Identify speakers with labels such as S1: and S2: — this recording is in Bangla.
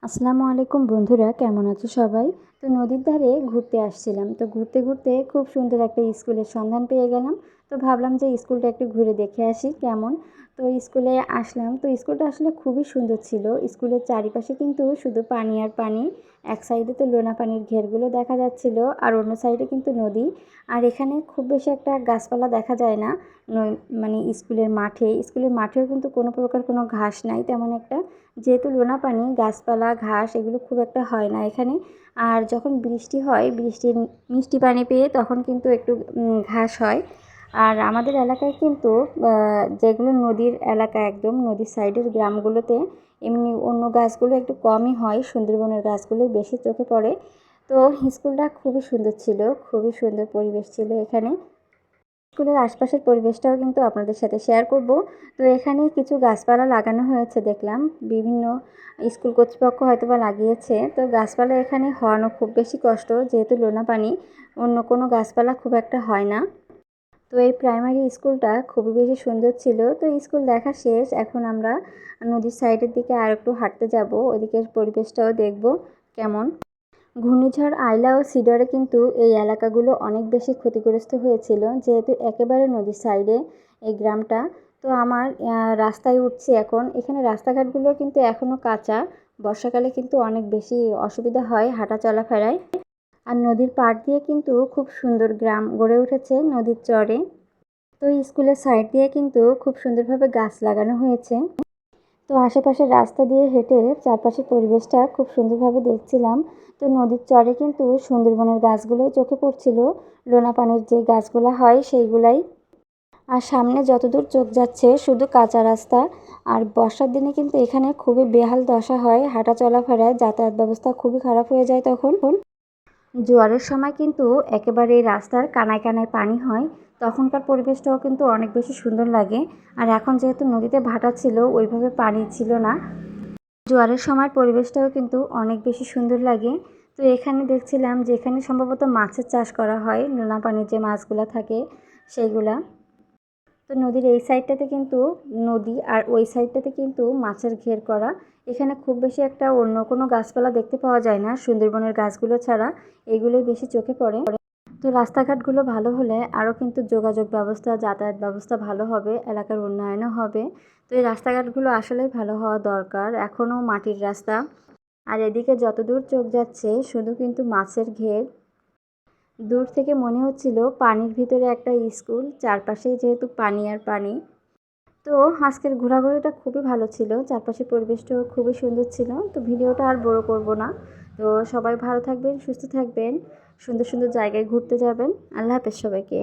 S1: আসসালামু আলাইকুম বন্ধুরা, কেমন আছো সবাই? তো নদীর ধারে ঘুরতে আসছিলাম। তো ঘুরতে ঘুরতে খুব সুন্দর একটা স্কুলের সন্ধান পেয়ে গেলাম। তো ভাবলাম যে স্কুলটা একটু ঘুরে দেখে আসি কেমন। তো স্কুলে আসলাম। তো স্কুলটা আসলে খুবই সুন্দর ছিল। স্কুলের চারিপাশে কিন্তু শুধু পানি আর পানি। এক সাইডে তো লোনা পানির ঘেরগুলো দেখা যাচ্ছিল, আর অন্য সাইডে কিন্তু নদী। আর এখানে খুব বেশি একটা গাছপালা দেখা যায় না। মানে স্কুলের মাঠেও কিন্তু কোনো প্রকার কোনো ঘাস নাই তেমন একটা। যেহেতু লোনা পানি, গাছপালা ঘাস এগুলো খুব একটা হয় না এখানে। আর যখন বৃষ্টি হয়, বৃষ্টির মিষ্টি পানি পেয়ে তখন কিন্তু একটু ঘাস হয়। আর আমাদের এলাকায় কিন্তু যেগুলো নদীর এলাকা, একদম নদীর সাইডের গ্রামগুলোতে এমনি অন্য গাছগুলো একটু কমই হয়, সুন্দরবনের গাছগুলোই বেশি চোখে পড়ে। তো স্কুলটা খুবই সুন্দর ছিল, খুবই সুন্দর পরিবেশ ছিল এখানে। স্কুলের আশপাশের পরিবেশটাও কিন্তু আপনাদের সাথে শেয়ার করব। তো এখানে কিছু গাছপালা লাগানো হয়েছে দেখলাম, বিভিন্ন স্কুল কর্তৃপক্ষ হয়তো বা লাগিয়েছে। তো গাছপালা এখানে হওয়ানো খুব বেশি কষ্ট, যেহেতু লোনা পানি, অন্য কোনো গাছপালা খুব একটা হয় না। তো এই প্রাইমারি স্কুলটা খুবই বেশি সুন্দর ছিল। তো স্কুল দেখা শেষ, এখন আমরা নদীর সাইডের দিকে আর একটু হাঁটতে যাব, ওদিকের পরিবেশটাও দেখব কেমন। ঘূর্ণিঝড় আইলা ও সিডরে কিন্তু এই এলাকাগুলো অনেক বেশি ক্ষতিগ্রস্ত হয়েছিল, যেহেতু একেবারে নদীর সাইডে এই গ্রামটা। তো আমার রাস্তায় উঠছি এখন। এখানে রাস্তাঘাটগুলো কিন্তু এখনও কাঁচা। বর্ষাকালে কিন্তু অনেক বেশি অসুবিধা হয় হাঁটা চলাফেরায়। আর নদীর পাড় দিয়ে কিন্তু খুব সুন্দর গ্রাম গড়ে উঠেছে নদীর চরে। তো স্কুলের সাইড দিয়ে কিন্তু খুব সুন্দরভাবে গাছ লাগানো হয়েছে। তো আশেপাশের রাস্তা দিয়ে হেঁটে চারপাশের পরিবেশটা খুব সুন্দরভাবে দেখছিলাম। তো নদীর চরে কিন্তু সুন্দরবনের গাছগুলোই চোখে পড়ছিল, লোনা পানির যে গাছগুলো হয় সেইগুলাই। আর সামনে যতদূর চোখ যাচ্ছে শুধু কাঁচা রাস্তা। আর বর্ষার দিনে কিন্তু এখানে খুবই বেহাল দশা হয়, হাঁটা চলাফেরায় যাতায়াত ব্যবস্থা খুবই খারাপ হয়ে যায় তখন। জোয়ারের সময় কিন্তু একেবারে রাস্তার কানায় কানায় পানি হয়, তখনকার পরিবেশটাও কিন্তু অনেক বেশি সুন্দর লাগে। আর এখন যেহেতু নদীতে ভাটা ছিল, ওইভাবে পানি ছিল না। জোয়ারের সময় পরিবেশটাও কিন্তু অনেক বেশি সুন্দর লাগে। তো এখানে দেখছিলাম যে এখানে সম্ভবত মাছের চাষ করা হয়, নোনা পানির যে মাছগুলো থাকে সেইগুলা। তো নদীর এই সাইডটাতে কিন্তু নদী, আর ওই সাইডটাতে কিন্তু মাছের ঘের করা। এখানে খুব বেশি একটা অন্য কোনো গাছপালা দেখতে পাওয়া যায় না, সুন্দরবনের গাছগুলো ছাড়া এগুলোই বেশি চোখে পড়ে। তো রাস্তাঘাটগুলো ভালো হলে আরও কিন্তু যোগাযোগ ব্যবস্থা, যাতায়াত ব্যবস্থা ভালো হবে, এলাকার উন্নয়নও হবে। তো এই রাস্তাঘাটগুলো আসলেই ভালো হওয়া দরকার। এখনও মাটির রাস্তা, আর এদিকে যতদূর চোখ যাচ্ছে শুধু কিন্তু মাছের ঘের। দূর থেকে মনে হচ্ছিল পানির ভিতরে একটা স্কুল, চারপাশেই যেহেতু পানি আর পানি। তো আজকের ঘোরাঘুরিটা খুবই ভালো ছিল, চারপাশের পরিবেশটাও খুবই সুন্দর ছিল। তো ভিডিওটা আর বড় করব না। তো সবাই ভালো থাকবেন, সুস্থ থাকবেন, সুন্দর সুন্দর জায়গায় ঘুরতে যাবেন। আল্লাহ হাফেজ সবাইকে।